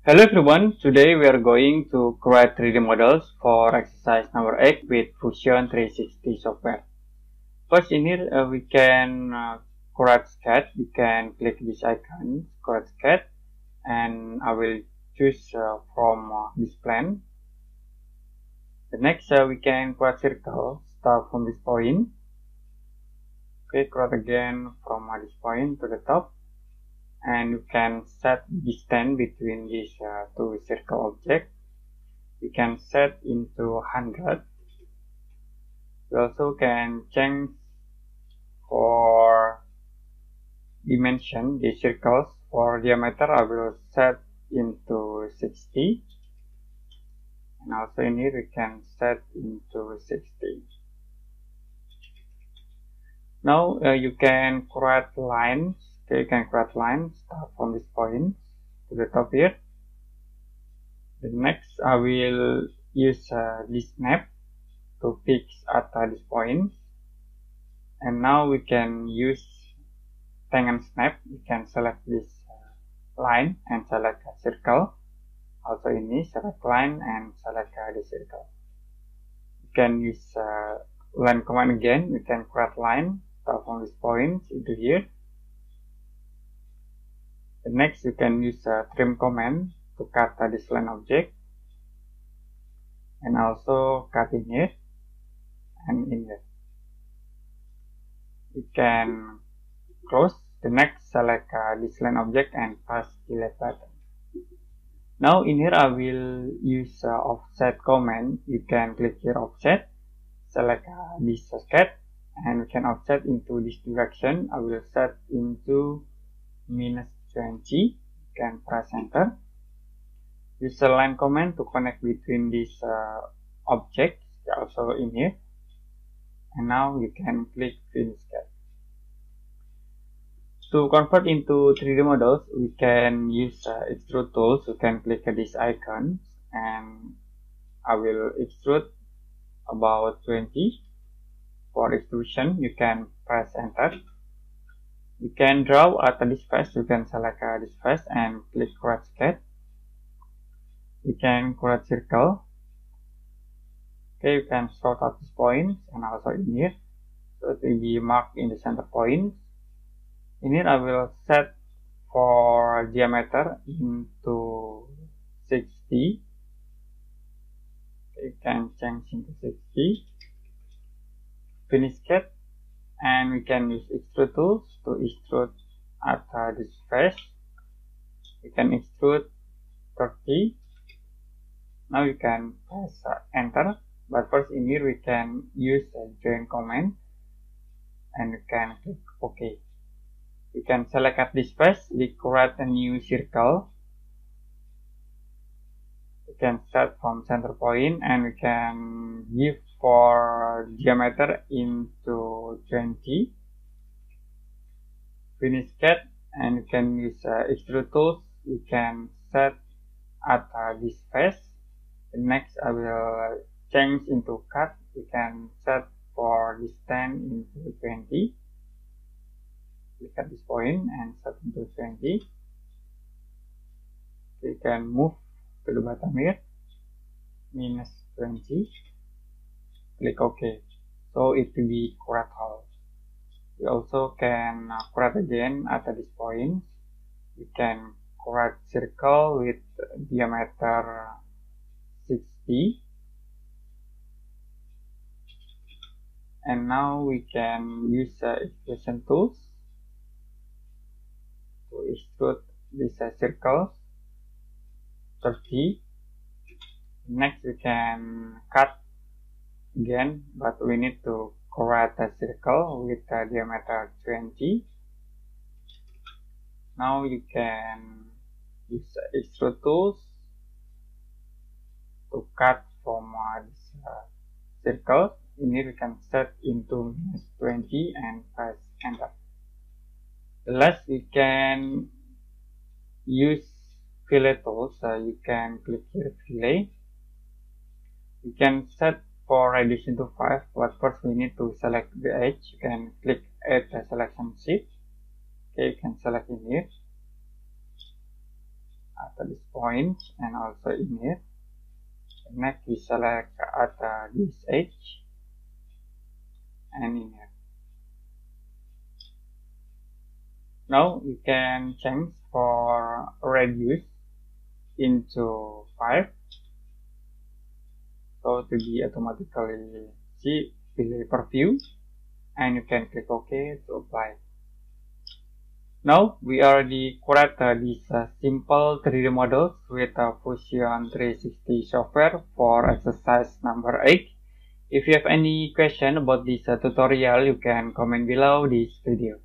Hello everyone, today we are going to create 3D models for exercise number 8 with Fusion 360 software. First in here we can create sketch. You can click this icon, create sketch, and I will choose from this plan. The next we can create circle, start from this point. Okay, create again from this point to the top. And you can set distance between these two circle objects. We can set into 100. We also can change for dimension the circles. For diameter I will set into 60, and also in here we can set into 60. Now you can create lines. Okay, you can create lines, start from this point to the top here. The next I will use this snap to fix at this point, and now we can use tangen snap. You can select this line and select a circle. Also ini select line and select the circle. You can use line command again. You can create line, start from this point into here. The next you can use trim command to cut this line object, and also cut in here and in here. You can close. The next select this line object and press delete button. Now in here I will use offset command. You can click here offset, select this sketch, and we can offset into this direction. I will set into -20. You can press enter. Use the line command to connect between these objects, also in here. And now you can click finish sketch. To convert into 3D models, we can use extrude tools. You can click this icon, and I will extrude about 20. For extrusion, you can press enter. You can draw at this face. You can select this face and click create sketch. You can create circle. Okay, you can sort out these points and also in here, so it will be marked in the center point. In here I will set for diameter into 60. Okay, you can change into 60. Finish sketch, and we can use extrude tools to extrude at this face. We can extrude 30. Now you can press enter, but first in here we can use a join command, and you can click OK. You can select at this face, we create a new circle. You can set from center point, and we can give for diameter into 20. Finish sketch, and you can use extrude tools. You can set at this face. Next I will change into cut. You can set for distance into 20. Click at this point and set into 20. You can move to the bottom here, -20. Click OK. So it will be correct hole. You also can create again at this point. You can create circle with diameter 60. And now we can use extrusion tools to extrude these circles 30. Next we can cut again, but we need to create a circle with a diameter 20. Now you can use extrude tools to cut from this circle. In here we can set into -20 and press enter. Last we can use fillet tools. You can click here fillet. You can set for radius into 5, but first we need to select the edge. You can click add the selection sheet. Okay, you can select in here. at this point and also in here. Next we select at this edge and in here. Now we can change for radius into 5. So to be automatically see the preview, and you can click OK to apply. Now we already created these simple 3D models with Fusion 360 software for exercise number 8. If you have any question about this tutorial, you can comment below this video.